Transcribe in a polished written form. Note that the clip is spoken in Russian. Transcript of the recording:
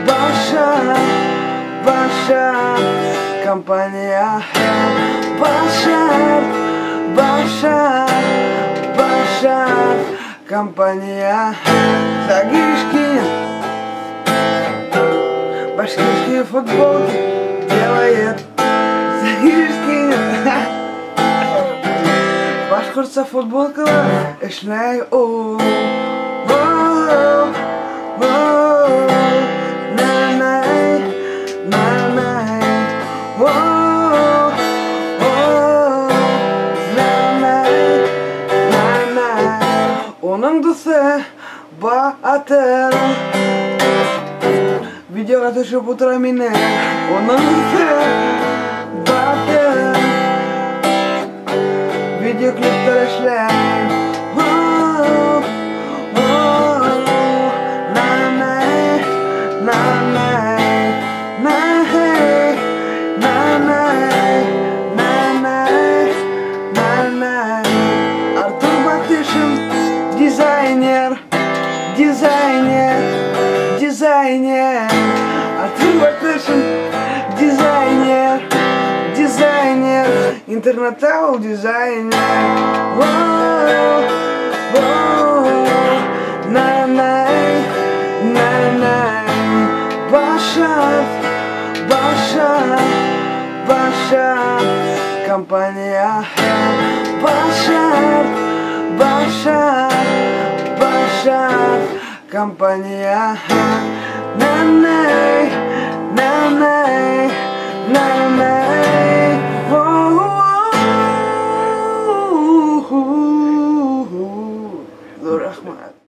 Башар, Башар, компания Башар, Башар, Башар, компания Загишки, башкирские футболки делает Загишки. Башкирца футболка эшлей у. Onun дусе батер. Видео düşüp утра мине. Onun дусе батер. Видео клиптер эшлей. Дизайнер, дизайнер, дизайнер, Артур Бактышин, дизайнер, дизайнер, интернет-таул дизайнер. На-най, на-най, Башар, Башар, Башар, компания Башар, Башар, Башар, компания